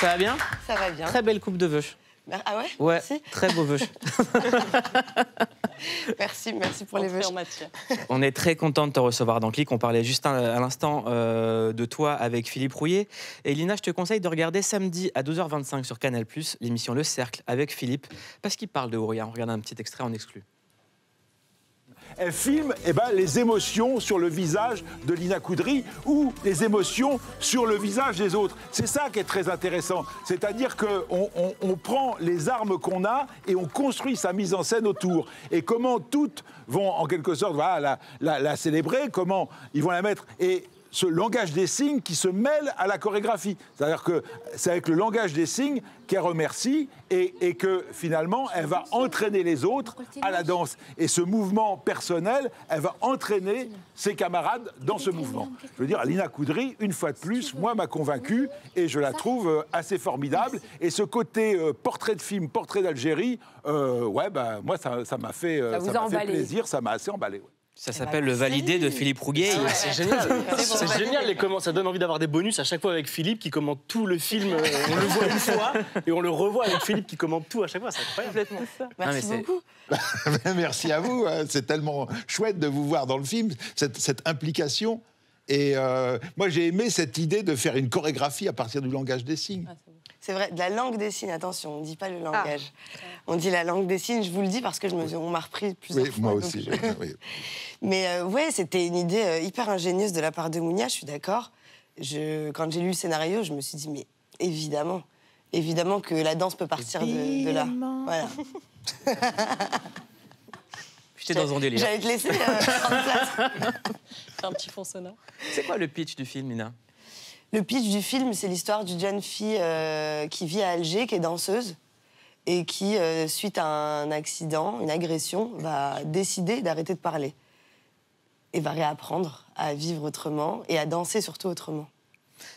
Ça va bien? Ça va bien. Très belle coupe de vœux. Ah ouais? Ouais, Merci. très beau vœux. Merci pour les vœux. On est très content de te recevoir dans Click. On parlait juste à l'instant de toi avec Philippe Rouillet. Et Lina, je te conseille de regarder samedi à 12h25 sur Canal+, l'émission Le Cercle avec Philippe, parce qu'il parle de Ouria. On regarde un petit extrait en exclu. Elle filme les émotions sur le visage de Lina Coudry ou les émotions sur le visage des autres. C'est ça qui est très intéressant. C'est-à-dire qu'on prend les armes qu'on a et on construit sa mise en scène autour. Et comment toutes vont, en quelque sorte, voilà, la célébrer, comment ils vont la mettre. Et ce langage des signes qui se mêle à la chorégraphie. C'est-à-dire que c'est avec le langage des signes qu'elle remercie et que finalement, elle va entraîner les autres à la danse. Et ce mouvement personnel, elle va entraîner ses camarades dans ce mouvement. Je veux dire, Lina Coudry, une fois de plus, moi, m'a convaincu et je la trouve assez formidable. Et ce côté portrait de film, portrait d'Algérie, moi, ça m'a fait plaisir, ça m'a assez emballé. Ouais. Ça s'appelle Le Validé de Philippe Rouillet. C'est génial. C'est génial, ça donne envie d'avoir des bonus à chaque fois avec Philippe qui commente tout le film. On le voit une fois et on le revoit avec Philippe qui commente tout à chaque fois. C'est incroyable. Merci beaucoup. Merci à vous. C'est tellement chouette de vous voir dans le film, cette implication. Et moi, j'ai aimé cette idée de faire une chorégraphie à partir du langage des signes. C'est vrai, de la langue des signes, attention, on ne dit pas le langage. On dit la langue des signes, je vous le dis parce que on m'a repris plusieurs fois. Moi aussi. Oui. Mais c'était une idée hyper ingénieuse de la part de Mounia, je suis d'accord. Quand j'ai lu le scénario, je me suis dit, mais évidemment que la danse peut partir de là. Voilà. J'étais dans un délire. J'allais te laisser prendre place. C'est un petit fond sonore. C'est quoi le pitch du film, Lina? Le pitch du film, c'est l'histoire d'une jeune fille qui vit à Alger, qui est danseuse, et qui, suite à un accident, une agression, va décider d'arrêter de parler. Et va réapprendre à vivre autrement et à danser surtout autrement.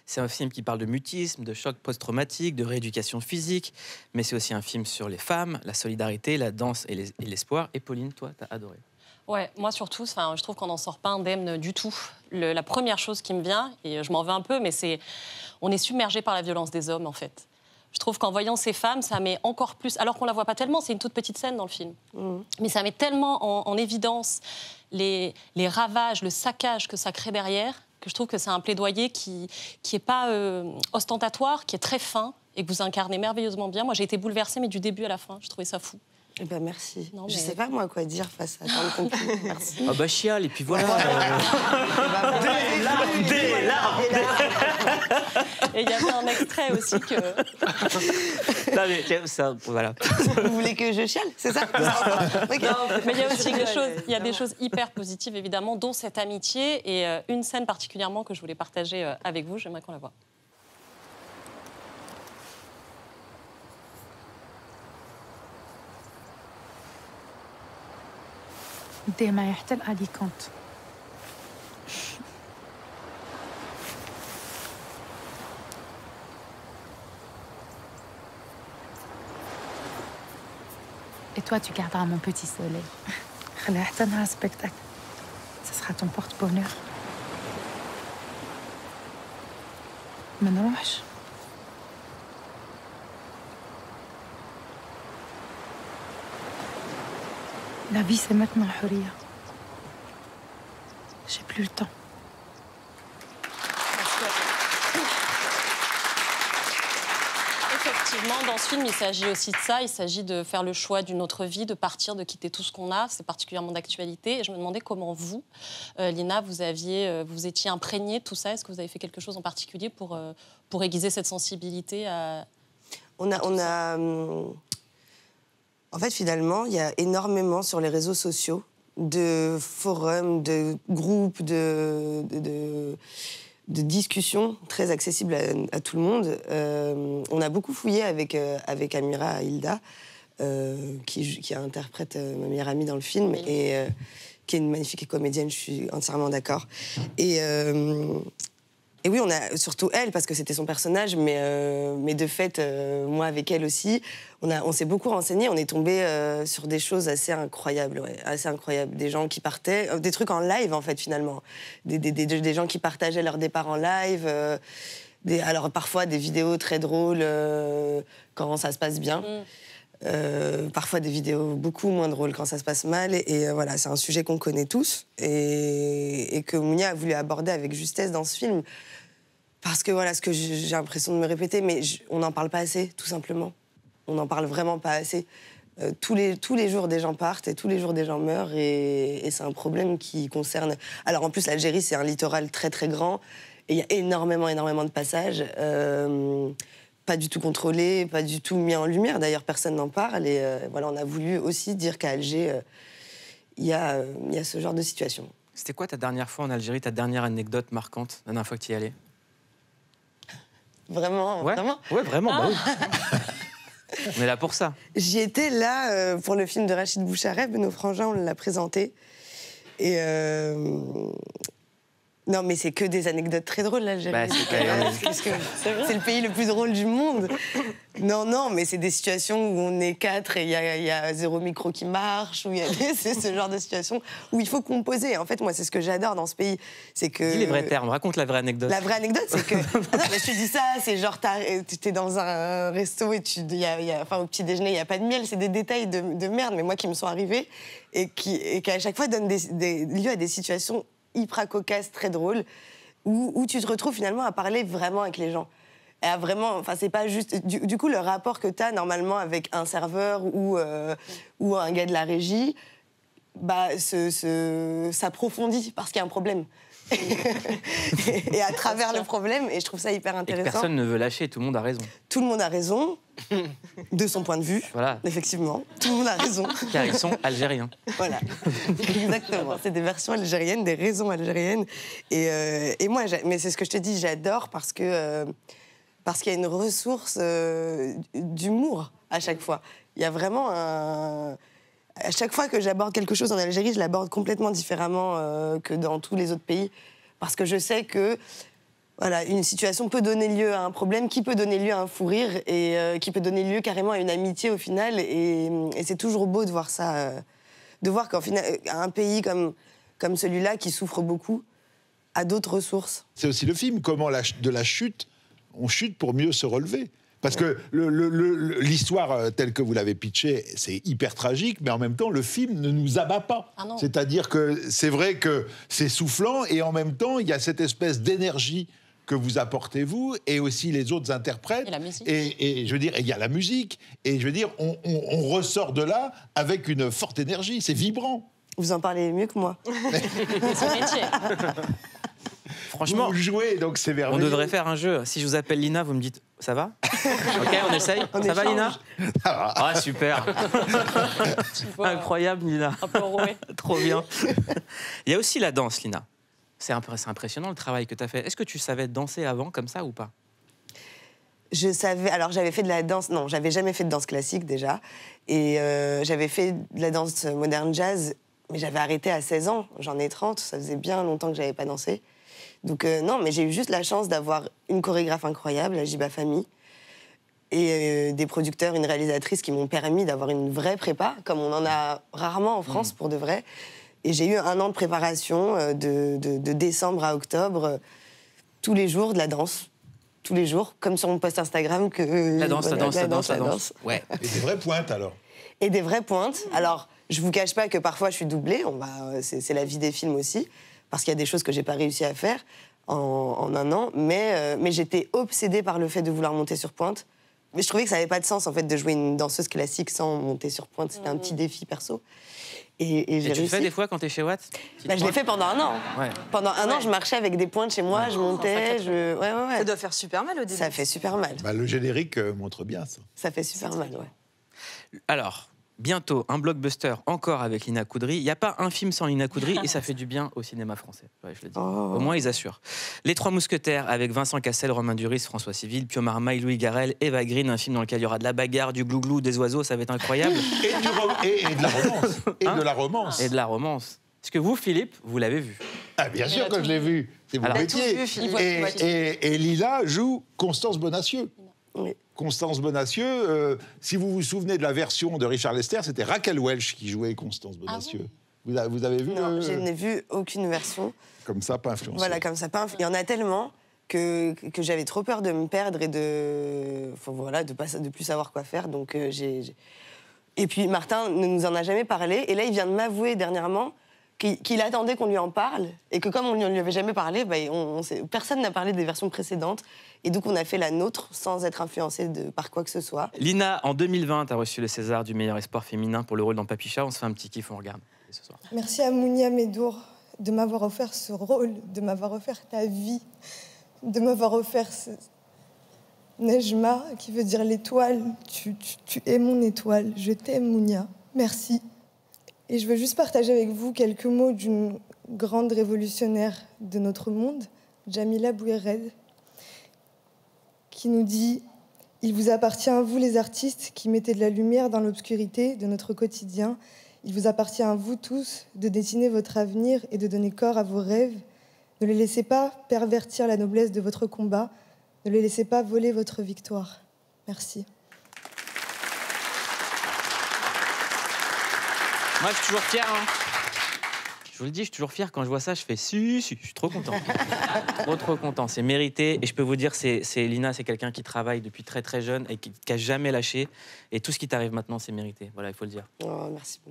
C'est un film qui parle de mutisme, de choc post-traumatique, de rééducation physique, mais c'est aussi un film sur les femmes, la solidarité, la danse et l'espoir. Et Pauline, toi, t'as adoré. Ouais, moi surtout, je trouve qu'on n'en sort pas indemne du tout. La première chose qui me vient, et je m'en veux un peu, mais c'est on est submergé par la violence des hommes, en fait. Je trouve qu'en voyant ces femmes, ça met encore plus... Alors qu'on ne la voit pas tellement, c'est une toute petite scène dans le film. Mais ça met tellement en évidence les ravages, le saccage que ça crée derrière, que je trouve que c'est un plaidoyer qui n'est pas ostentatoire, qui est très fin, et que vous incarnez merveilleusement bien. Moi, j'ai été bouleversée, mais du début à la fin. Je trouvais ça fou. Eh ben merci. Non, Je sais pas moi quoi dire face à tant de compliments. Merci. Ah bah chiale, et puis voilà. Des larmes. Et il y avait un extrait aussi que... Non, mais ça, voilà. Vous voulez que je chiale, c'est ça? Okay. Mais il y a aussi des choses hyper positives, évidemment, dont cette amitié. Et une scène particulièrement que je voulais partager avec vous, j'aimerais qu'on la voie. دايما يحتل علي كنت Et toi, tu garderas mon petit soleil. خليها حتى نهار spectacle. Ça sera ton porte-bonheur. ما نروحش. La vie, c'est maintenant, Huria. J'ai plus le temps. Effectivement, dans ce film, il s'agit aussi de ça. Il s'agit de faire le choix d'une autre vie, de partir, de quitter tout ce qu'on a. C'est particulièrement d'actualité. Et je me demandais comment vous, Lina, vous étiez imprégnée de tout ça. Est-ce que vous avez fait quelque chose en particulier pour aiguiser cette sensibilité à... En fait, finalement, il y a énormément sur les réseaux sociaux de forums, de groupes, de discussions très accessibles à tout le monde. On a beaucoup fouillé avec Amira Hilda, qui interprète ma meilleure amie dans le film, et qui est une magnifique comédienne, je suis entièrement d'accord. Et oui, on a surtout elle, parce que c'était son personnage, mais de fait, moi avec elle aussi, on s'est beaucoup renseigné, on est tombé sur des choses assez incroyables, assez incroyables. Des gens qui partaient, des trucs en live en fait finalement, des gens qui partageaient leur départ en live, Alors parfois des vidéos très drôles quand ça se passe bien. Parfois des vidéos beaucoup moins drôles quand ça se passe mal. Et voilà, c'est un sujet qu'on connaît tous et que Mounia a voulu aborder avec justesse dans ce film. Parce que voilà, ce que j'ai l'impression de me répéter, mais on n'en parle pas assez, tout simplement. On n'en parle vraiment pas assez. Tous les jours, des gens partent et tous les jours, des gens meurent. Et c'est un problème qui concerne... Alors en plus, l'Algérie, c'est un littoral très très grand. Et il y a énormément de passages. Pas du tout contrôlés, pas du tout mis en lumière. D'ailleurs, personne n'en parle. Et voilà, on a voulu aussi dire qu'à Alger, il y a ce genre de situation. C'était quoi ta dernière fois en Algérie, ta dernière anecdote marquante, la dernière fois que tu y allais? Vraiment, ouais. vraiment. Ouais, vraiment, bah oui. On est là pour ça. J'y étais là pour le film de Rachid Bouchareb, Nos frangins, on l'a présenté. Et non, mais c'est que des anecdotes très drôles, l'Algérie. Bah, c'est le pays le plus drôle du monde. Non, mais c'est des situations où on est 4 et il y a 0 micro qui marche, c'est ce genre de situation où il faut composer. En fait, moi, c'est ce que j'adore dans ce pays. C'est que... Dis les vrais termes, raconte la vraie anecdote. La vraie anecdote, c'est que... Ah non, mais je te dis ça, c'est genre, t'es dans un resto et enfin, au petit déjeuner, il n'y a pas de miel, c'est des détails de merde, mais moi qui me sont arrivés et qui à chaque fois donnent des lieux à des situations hyper cocasse, très drôle, où tu te retrouves finalement à parler vraiment avec les gens. Et à vraiment, enfin, c'est pas juste... Du coup, le rapport que tu as normalement avec un serveur ou un gars de la régie, bah, s'approfondit parce qu'il y a un problème. et à travers le problème, et je trouve ça hyper intéressant. Et personne ne veut lâcher, tout le monde a raison. Tout le monde a raison, de son point de vue, voilà. Effectivement. Tout le monde a raison. Car ils sont algériens. Voilà, exactement. C'est des versions algériennes, des raisons algériennes. Et moi, mais c'est ce que je te dis, j'adore parce qu'il y a une ressource d'humour à chaque fois. Il y a vraiment un... À chaque fois que j'aborde quelque chose en Algérie, je l'aborde complètement différemment que dans tous les autres pays. Parce que je sais que voilà, une situation peut donner lieu à un problème, qui peut donner lieu à un fou rire, et qui peut donner lieu carrément à une amitié au final. Et c'est toujours beau de voir ça. De voir qu'en final, un pays comme celui-là, qui souffre beaucoup, a d'autres ressources. C'est aussi le film, comment de la chute, on chute pour mieux se relever. Parce que l'histoire telle que vous l'avez pitchée, c'est hyper tragique, mais en même temps, le film ne nous abat pas. Ah non. C'est-à-dire que c'est vrai que c'est soufflant, et en même temps, il y a cette espèce d'énergie que vous apportez, vous, et aussi les autres interprètes. Et la musique. Et je veux dire, il y a la musique, et je veux dire, on ressort de là avec une forte énergie, c'est vibrant. Vous en parlez mieux que moi. C'est son métier. Franchement, vous jouez, donc c'est merveilleux. on devrait faire un jeu. Si je vous appelle Lina, vous me dites « ça va ?» Ok, on essaye. Ça va, Lina? Ah, super. Incroyable, Lina. Un peu roué. Trop bien. Il y a aussi la danse, Lina. C'est impressionnant le travail que tu as fait. Est-ce que tu savais danser avant, comme ça, ou pas? Je savais... Alors, j'avais fait de la danse... Non, j'avais jamais fait de danse classique, déjà. Et j'avais fait de la danse moderne jazz, mais j'avais arrêté à 16 ans. J'en ai 30, ça faisait bien longtemps que j'avais pas dansé. Donc non, mais j'ai eu juste la chance d'avoir une chorégraphe incroyable, Ajiba Fahmy, et des producteurs, une réalisatrice qui m'ont permis d'avoir une vraie prépa, comme on en a rarement en France, pour de vrai. Et j'ai eu 1 an de préparation, de décembre à octobre, tous les jours de la danse. Tous les jours, comme sur mon post Instagram. La danse. Ouais. Et des vraies pointes, alors. Et des vraies pointes. Alors, je vous cache pas que parfois je suis doublée, c'est la vie des films aussi, parce qu'il y a des choses que j'ai pas réussi à faire en 1 an, mais j'étais obsédée par le fait de vouloir monter sur pointe. Mais je trouvais que ça n'avait pas de sens, en fait, de jouer une danseuse classique sans monter sur pointe. C'était un petit défi perso. Et j'ai réussi. Tu le fais des fois quand t'es chez Watt? Bah, je l'ai fait pendant 1 an. Ouais. Pendant 1 an, je marchais avec des pointes chez moi, je montais, Ouais. Ça doit faire super mal au début. Ça fait super mal. Bah, le générique montre bien ça. Ça fait super mal, ouais. Alors, bientôt, un blockbuster encore avec Lina Coudry. Il n'y a pas un film sans Lina Coudry et ça fait du bien au cinéma français. Ouais, je le dis. Au moins, ils assurent. Les Trois Mousquetaires avec Vincent Cassel, Romain Duris, François Civil, Pio Marmaille, Louis Garrel, Eva Green, un film dans lequel il y aura de la bagarre, du glouglou, des oiseaux, ça va être incroyable. Et de la romance. De la romance. Et de la romance. Est-ce que vous, Philippe, vous l'avez vu? Ah, bien sûr que je l'ai vu. C'est mon Alors, métier. Et Lila joue Constance Bonacieux. Oui. Constance Bonacieux, si vous vous souvenez de la version de Richard Lester, c'était Raquel Welch qui jouait Constance Bonacieux. Vous avez vu? Non, je n'ai vu aucune version. Comme ça, pas influencé. Voilà, comme ça, pas il y en a tellement que j'avais trop peur de me perdre et de plus savoir quoi faire. Donc, Et puis Martin ne nous en a jamais parlé. Et là, il vient de m'avouer dernièrement qu'il attendait qu'on lui en parle. Et que comme on ne lui avait jamais parlé, personne n'a parlé des versions précédentes. Et donc, on a fait la nôtre sans être influencé par quoi que ce soit. Lina, en 2020, tu as reçu le César du meilleur espoir féminin pour le rôle dans Papicha. On se fait un petit kiff, on regarde ce soir. Merci à Mounia Medour de m'avoir offert ce rôle, de m'avoir offert ta vie, de m'avoir offert ce... Nejma, qui veut dire l'étoile. Tu es mon étoile. Je t'aime, Mounia. Merci. Et je veux juste partager avec vous quelques mots d'une grande révolutionnaire de notre monde, Jamila Bouhired, qui nous dit « Il vous appartient à vous, les artistes, qui mettez de la lumière dans l'obscurité de notre quotidien. Il vous appartient à vous tous de dessiner votre avenir et de donner corps à vos rêves. Ne les laissez pas pervertir la noblesse de votre combat. Ne les laissez pas voler votre victoire. Merci. » Moi, je suis toujours fier. Je vous le dis, je suis toujours fier. Quand je vois ça, je fais si, je suis trop content. trop content. C'est mérité. Et je peux vous dire, Lina, c'est quelqu'un qui travaille depuis très très jeune et qui n'a jamais lâché. Et tout ce qui t'arrive maintenant, c'est mérité. Voilà, il faut le dire. Oh, merci.